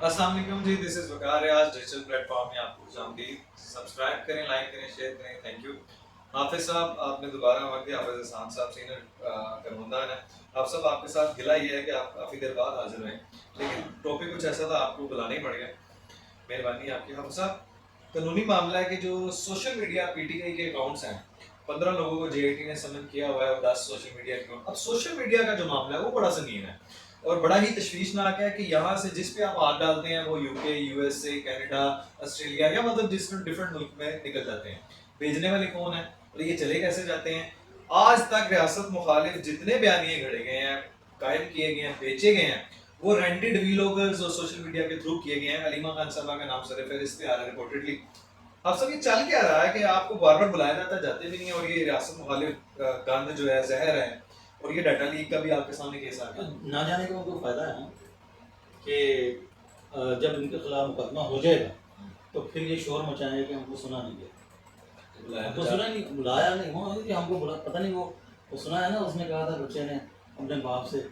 अस्सलाम वालेकुम जी, this is वकार। आज डिजिटल प्लेटफॉर्म में आपको खुशामदीद। सब्सक्राइब करें, लाइक करें, शेयर करें, थैंक यू। हाफिज साहब, आपने दोबारा वक्त दिया। हाफिज हसान साहब सीनियर कर्मंदान है। आप सब आपके साथ गिला ये है कि आप काफ़ी देर बाद हाजिर हुए, लेकिन टॉपिक कुछ ऐसा था आपको बुलाना ही पड़ गया। मेहरबानी आपकी। हाफिज साहब, कानूनी मामला है कि जो सोशल मीडिया पीटीआई के अकाउंट्स हैं, 15 लोगों को जेआईटी ने समन किया हुआ है और 10 सोशल मीडिया अकाउंट। अब सोशल मीडिया का जो मामला है वो बड़ा संगीन है और बड़ा ही तशवीशनाक है कि यहाँ से जिस पे आप हाथ डालते हैं वो यूके, यूएसए, कनाडा, ऑस्ट्रेलिया या मतलब डिफरेंट मुल्क में निकल जाते हैं। भेजने वाले कौन है और ये चले कैसे जाते हैं? आज तक रियासत मुखालिफ जितने बयानिए घड़े गए हैं, कायम किए गए हैं, बेचे गए हैं, वो रेंटेड वीलॉगर्स और सोशल मीडिया के थ्रू किए गए हैं। अलीमा खान साहबा का नाम सरफहरिस्त पे आ रहा है रिपोर्टेडली। अब सब ये चल क्या रहा है कि आपको बार बार बुलाया जाता है, जाते भी नहीं है, और ये रियासत मुखालिफ गंद जो है, जहर है, और ये डाटा लीक का भी आपके सामने केस आ गया। ना जाने का उनको फायदा है ना कि जब इनके खिलाफ मुकदमा हो जाएगा तो फिर ये शोर मचाएंगे कि हमको सुना नहीं गया, हमको सुना नहीं, बुलाया नहीं हो कि हमको बुला, पता नहीं वो सुना है ना। उसने कहा था बच्चे ने अपने बाप से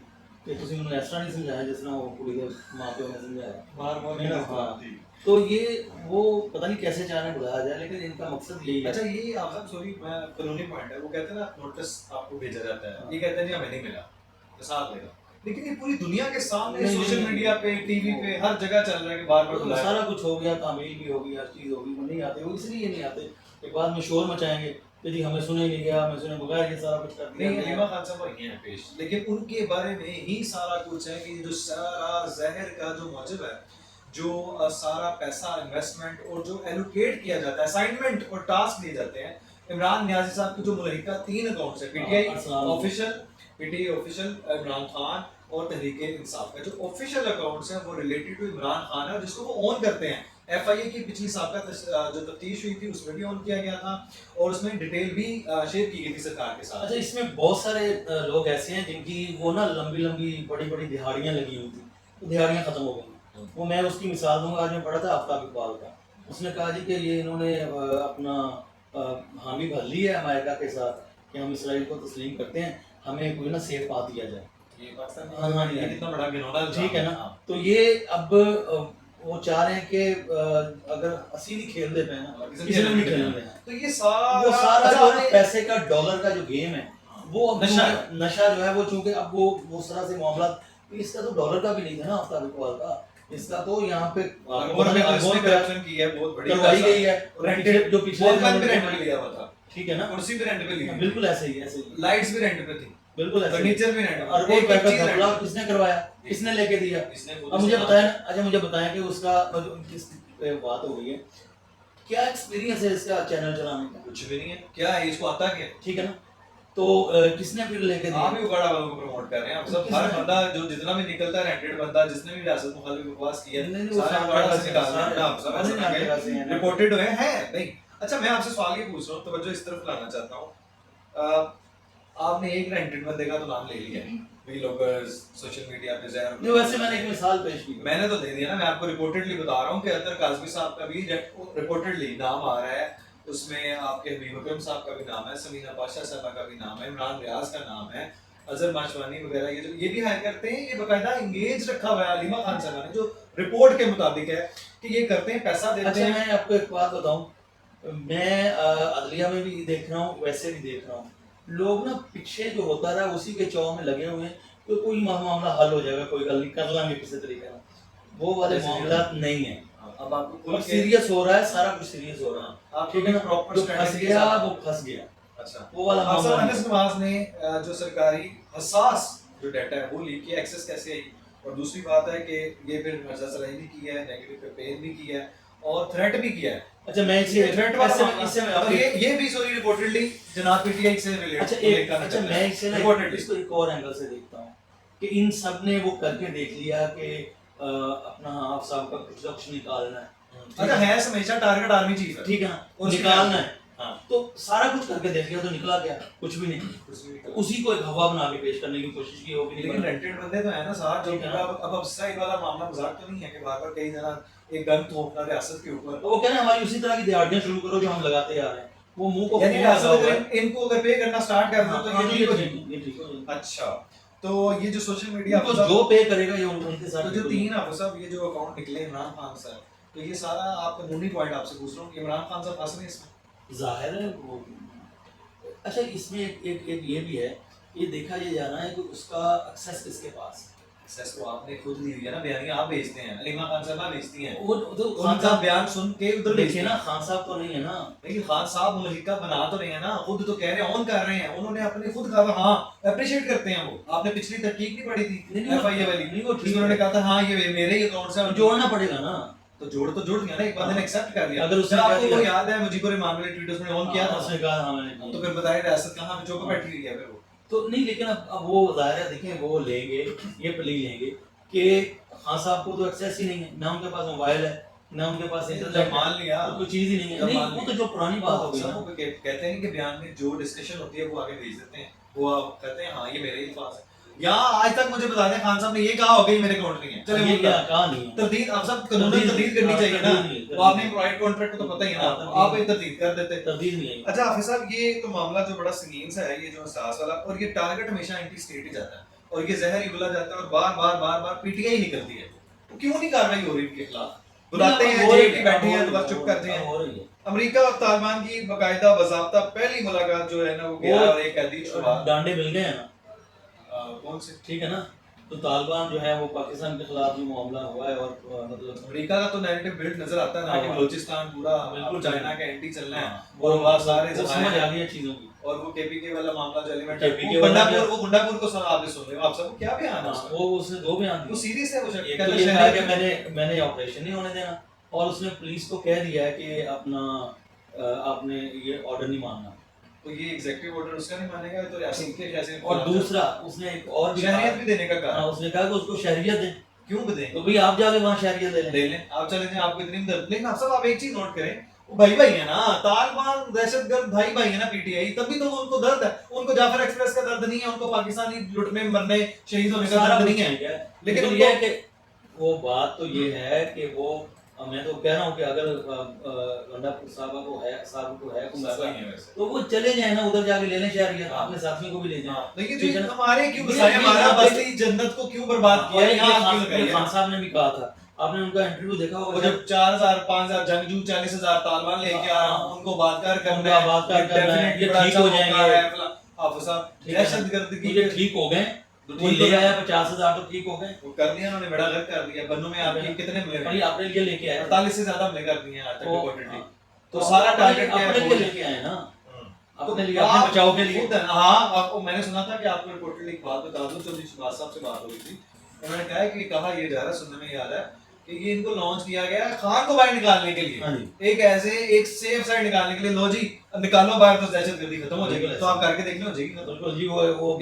कि तुम उन्होंने ऐसा नहीं समझाया जिस तरह वो कुड़ी के माँ प्यो ने समझाया बार। तो ये वो पता नहीं कैसे चाह रहे बुलाया जाए, लेकिन इनका मकसद यही है। अच्छा, ये आप सब सॉरी, मैं कानूनी पॉइंट है, वो कहते हैं ना नोटिस आपको भेजा जाता है, ये कहते हैं जी हमें नहीं मिला तो साथ लेगा, लेकिन ये पूरी दुनिया के सामने सोशल मीडिया पे, टीवी पे, हर जगह चल रहा है कि बार बार बुलाया। सारा कुछ हो गया, तामील भी होगी, हर चीज़ होगी, वो नहीं आते, वो इसलिए नहीं आते कि बाद में शोर मचाएंगे कि जी हमें सुने नहीं गया, हमें सुने बगैर ये सारा कुछ कर दिया। नहीं, अलीमा खान साहब वही हैं पेश, लेकिन उनके बारे में ही सारा कुछ है कि जो सारा जहर का जो मौजब है, जो सारा पैसा इन्वेस्टमेंट और जो एलोकेट किया जाता है, असाइनमेंट और टास्क दिए जाते हैं। इमरान नियाजी साहब की जो मुलहिका 3 अकाउंट्स है, PTI official, PTI official, Imran Khan और तहरीक इंसाफ का जो ऑफिशियल अकाउंट्स हैं वो रिलेटेड टू इमरान खान है, और जिसको वो ऑन करते हैं। एफआईए की पिछली साबिका जो तफ्तीश हुई थी उसमें भी ऑन किया गया था और उसमें डिटेल भी शेयर की गई थी सरकार के साथ। अच्छा, इसमें बहुत सारे लोग ऐसे हैं जिनकी वो ना लंबी लंबी बड़ी बड़ी दिहाड़ियाँ लगी हुई थी, तो दिहाड़ियाँ खत्म हो गई। वो मैं उसकी मिसाल दूंगा। आज मैं पढ़ा था आफ्ताब इकबाल का, उसने कहा जी कि ये इन्होंने अपना हामी भर ली है अमेरिका के साथ कि हम इसराइल को तस्लीम करते हैं, हमें कोई ना सेफ पा दिया जाए। ये पाकिस्तान ये कितना बड़ा गिनौना, ठीक है ना। तो ये अब वो चाह रहे हैं कि अगर असली खेल देते हैं ना, किसी ने नहीं खेलना है, तो ये सारा वो सारा जो है पैसे का, डॉलर का जो गेम है, वो अब नशा जो है वो, चूंकि अब वो उस तरह से मामला, इसका तो डॉलर का भी नहीं था ना आफ्ताब इकबाल का, इसका तो यहाँ पे करप्शन की है बहुत बड़ी, करवाई गई है, रेंटेड जो पिछले रेंट पे लिया हुआ था, ठीक है ना, कुर्सी भी रेंट पे ली, बिल्कुल ऐसे ही, ऐसे ही लाइट्स भी रेंट पे थी, बिल्कुल ऐसे, फर्नीचर भी रेंट, और वो पैसा घपला किसने करवाया, किसने लेके दिया। अब मुझे बताया, अच्छा मुझे बताया कि उसका जिस बात हो गई है, क्या एक्सपीरियंस है इसका चैनल चलाने का? कुछ भी नहीं है, क्या है इसको आता क्या, ठीक है ना। तो किसने फिर लेके दिया? आप ही उगाड़ा वालों को प्रमोट कर रहे हैं। आप सब हर बंदा जो जितना भी निकलता है, रेंटेड बंदा जिसने भी रियासत मुखालिफ बकवास की है, सारे उगाड़ा से निकालना है ना। आप सब रिपोर्टेड हुए हैं नहीं। अच्छा, मैं आपसे सवाल ये पूछ रहा हूं, तवज्जो इस तरफ लाना चाहता हूं। आपने एक रेंटेड बंदे का तो नाम ले लिया, वीलॉगर्स, सोशल मीडिया पे जहर। नहीं, वैसे मैंने एक मिसाल पेश की, मैंने तो दे दिया ना, मैं आपको रिपोर्टेडली बता रहा हूं कि अतर काज़मी साहब का भी रिपोर्टेडली नाम आ रहा है, उसमें आपके हबीब अकरम साहब का भी नाम है, समीना पाशा साहबा का भी नाम है, इमरान रियाज का नाम है, अजहर माशवानी वगैरह, ये भी हायर करते हैं। ये बकायदा इंगेज रखा हुआ है अलीमा खान साहब ने, जो रिपोर्ट के मुताबिक है कि ये करते हैं, पैसा देते हैं। मैं आपको एक बात बताऊं, मैं अदलिया में भी देख रहा हूँ, वैसे भी देख रहा हूँ, लोग ना पीछे जो होता रहा उसी के चौ में लगे हुए हैं कि कोई मामला हल हो जाएगा, कोई गल नहीं कर लेंगे किसी तरीके का, वो वाले मामला नहीं है। अब आपको सीरियस हो रहा है, सारा कुछ सीरियस हो रहा है, ठीक है ना। प्रॉपर जो फंस गया वो फंस गया। अच्छा, वो वाला अफसर अनस नवाज ने जो सरकारी हसास जो डाटा है वो लीक किया, एक्सेस कैसे आई, और दूसरी बात है कि ये फिर मर्जा सराही भी की है, नेगेटिव कैंपेन भी किया है और थ्रेट भी किया है। अच्छा, मैं इसे थ्रेट वाला इससे मैं ये भी सॉरी रिपोर्टेडली जनाब पीटीआई से रिलेटेड। अच्छा, मैं इसे रिपोर्टेडली इसको एक और एंगल से देखता हूं कि इन सब ने वो करके देख लिया कि अपना आप साहब का कुछ लक्ष्य निकालना है। अच्छा, है हमेशा टारगेट आर्मी चीफ है, ठीक है ना, और निकालना है। हाँ, तो सारा कुछ करके देख लिया, तो निकला क्या? कुछ भी नहीं। उसी को एक हवा बना के पेश करने की कोशिश की होगी, लेकिन रेंटेड बंदे तो है ना साथ, जो अब इसराइल वाला मामला मजाक तो नहीं है कि बार-बार कई जना एक गन थोपना रियासत के ऊपर। तो वो कह रहे हैं हमारी उसी तरह की दिहाड़ियां शुरू करो जो हम लगाते आ रहे हैं, वो मुंह को यानी इनको अगर पे करना स्टार्ट कर दो तो ये ठीक हो जाएगी। ये ठीक हो जाएगी। अच्छा, तो ये जो सोशल मीडिया उनको जो पे करेगा ये उनके साथ। तो जो तीन हाफिज साहब ये जो अकाउंट निकले इमरान खान साहब, तो ये सारा आप कानूनी पॉइंट आपसे पूछ रहा हूँ कि इमरान खान साहब फंस नहीं इसमें? जाहिर है वो। अच्छा इसमें एक ये भी है, ये देखा ये जाना है कि उसका एक्सेस किसके पास। एक्सेस तो आपने खुद दी हुई है ना, बयानियां आप भेजते हैं, अलीमा खान साहब भेजती हैं, वो तो खान उनका साहब बयान सुन के उधर देखिए ना, खान साहब तो नहीं है ना, लेकिन खान साहब मलिका बना तो रहे हैं ना, खुद तो कह रहे हैं, ऑन कर रहे हैं, उन्होंने अपने खुद कहा हाँ अप्रिशिएट करते हैं वो। आपने पिछली तहकीक नहीं पढ़ी थी एफआईए वाली, नहीं वो ठीक, उन्होंने कहा था हाँ ये मेरे ही अकाउंट से जोड़ना पड़ेगा ना। तो जोड़ दिया ना, एक बंदे ने एक्सेप्ट कर लिया। अगर उसने आपको वो याद है मुजीबर इमाम ने ट्वीट उसने ऑन किया था, उसने कहा हाँ मैंने किया। तो फिर बताइए रियासत कहाँ पे चौक बैठी हुई है फिर वो। तो नहीं, लेकिन अब वो जाहिर है देखें वो लेंगे, ये प्ली लेंगे कि खान साहब को तो एक्सेस ही नहीं है, ना उनके पास मोबाइल है, ना उनके पास इंटरनेट, मान लिया तो कोई चीज ही नहीं है। नहीं वो तो जो पुरानी बात हो गई ना, वो कहते हैं कि बयान में जो डिस्कशन होती है वो आगे भेज देते हैं, वो आप कहते हैं हाँ ये मेरे ही पास है। यहाँ आज तक मुझे बता दें खान साहब ने ये कहा होगा मेरे अकाउंट नहीं है, चले ये क्या कहा नहीं है। तरदीद आप सब कानूनन तरदीद करनी चाहिए ना, वो आपने एम्प्लॉयड कॉन्ट्रैक्ट को तो पता ही है ना, आप ये तरदीद कर देते। तरदीद नहीं है। अच्छा हाफिज साहब ये तो मामला जो बड़ा संगीन सा है, ये जो एहसास वाला, और ये टारगेट हमेशा एंटी स्टेट ही जाता है और ये जहर ही बुला जाता है और बार बार पीटीआई निकलती है, तो क्यों नहीं कार्रवाई हो रही इनके खिलाफ? बुलाते हैं जेल में बैठे हैं तो बस चुप करते हैं। हो रही है। अमेरिका और तालिबान की बाकायदा बाज़ाब्ता पहली मुलाकात जो है ना वो गया और एक कैदी छुड़ा। डांडे मिल गए हैं ना, कौन से? ठीक है ना, तो तालिबान जो है वो पाकिस्तान के खिलाफ जो मामला हुआ है, और मतलब अमेरिका का तो नैरेटिव बिल्ड नजर आता है ना कि बलूचिस्तान पूरा बिल्कुल चाइना का एंटी चलना है, वो और सारे वो समझ आ गई है चीजों की। और वो केपीके वाला मामला जो एलिमेंट KPK है वाला वो गुंडापुर को सब आपने सुन लिया, आप सबको क्या बयान है उसका? वो उसने दो बयान वो दिए। सीरियस है वो एक तो ये था कि मैंने ऑपरेशन नहीं होने देना, और उसने पुलिस को कह दिया है कि अपना आपने ये ऑर्डर नहीं मानना, तो ये एग्जीक्यूटिव ऑर्डर उसका नहीं मानेगा तो रियासत के कैसे? और दूसरा उसने एक और भी शहरियत भी देने का कहा, कहा। उसने कहा कि उसको शहरियत दें। क्यों भी दें? तो भाई आप जाके वहाँ शहरियत ले ले लें, आप चले जाएं, आपको इतनी दर्द। लेकिन आप सब आप एक चीज नोट करें, वो भाई भाई है ना, तालिबान दहशतगर्द भाई भाई है ना पीटीआई, तभी तो उनको दर्द है। उनको जाफर एक्सप्रेस का दर्द नहीं है, उनको पाकिस्तानी लुट में मरने शहीद होने का दर्द नहीं है। लेकिन ये है कि वो बात तो ये है कि वो, मैं तो कह रहा हूँ कि अगर गंडापुर साहब को है तो वो चले जाए ना, उधर जाके ले लें शहरियत, अपने साथियों को भी ले जाए। लेकिन हमारे क्यों बसाया, हमारा बस्ती जन्नत को क्यों बर्बाद किया? यहाँ क्यों लगाई? खान साहब ने भी कहा था, आपने उनका इंटरव्यू देखा होगा, वो जब 4000 5000 जंगजू 40000 तालिबान लेके आ रहा हूं, उनको बात-कर करना है, बात कर ये ठीक हो जाएंगे। हाफिज साहब दहशतगर्दी ये ठीक हो गए, वो ले आया 50,000 तो ठीक हो गए, वो कर दिया उन्होंने, बड़ा गलत कर दिया। बन्नू में आपके कितने मिले? भाई आपने ये लेके आए 48 से ज्यादा हमले कर दिए हैं आज तक रिपोर्टेडली। तो सारा टारगेट क्या अपने है? लिए लेके आए ना, अपने लिए, अपने बचाव के लिए। हाँ, आपको मैंने सुना था कि आपको रिपोर्टेडली एक बात बता दूं, चौधरी शहबाज साहब से बात हो रही थी, उन्होंने कहा है कि कहा ये जा रहा, सुनने में याद है कि ये इनको लॉन्च किया गया खान को बाहर निकालने के लिए, एक सेफ साइड निकालने के लिए। लो जी निकालो बाहर तो दहशतगर्दी खत्म हो जाएगी। तो आप करके देख लो, हो जाएगी खत्म। बिल्कुल जी, वो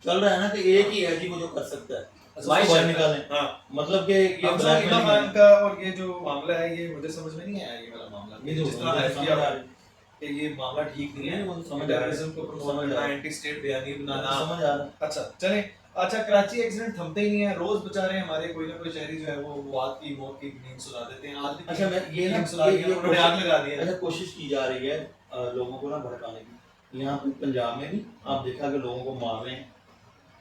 चल रहा है ना कि एक ही है जी वो जो कर सकता है, बाहर निकालें। हाँ, मतलब कि ये अलीमा खान का और ये जो मामला है ये मुझे समझ में नहीं आया, ये वाला मामला ये जो जिस तरह है किया कि ये मामला ठीक नहीं है, वो समझ टेररिज्म को प्रमोट करना, एंटी स्टेट बयानी बनाना, समझ आ रहा। अच्छा चलें। अच्छा कराची एक्सीडेंट थमते ही नहीं है, रोज बेचारे हमारे कोई ना कोई शहरी जो है वो मौत की नींद सुला देते हैं। आज अच्छा मैं ये ना सुना दी, उन्होंने आग लगा दी है। अच्छा कोशिश की जा रही है लोगों को ना भड़काने की। यहाँ पे पंजाब में भी आप देखा कि लोगों को मार रहे हैं।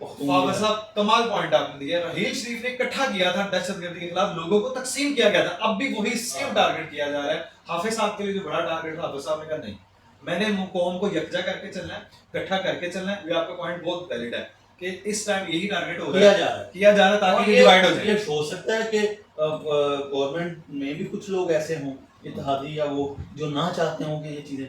फावर साहब कमाल पॉइंट आपने दिया। रहील शरीफ ने इकट्ठा किया था दहशतगर्दी के खिलाफ, लोगों को तकसीम किया गया था, अब भी वही सेम टारगेट किया जा रहा है। हाफिज साहब के लिए जो बड़ा टारगेट था, हाफिज साहब ने कहा नहीं, मैंने कौम को यकजा करके चलना है, इकट्ठा करके चलना है। ये आपका पॉइंट बहुत वैलिड है कि इस टाइम यही टारगेट हो रहा है, किया जा रहा है ताकि ये डिवाइड हो जाए। ये हो सकता है कि गवर्नमेंट में भी कुछ लोग ऐसे हों, इत्तेहादी या वो, जो ना चाहते हों कि ये चीजें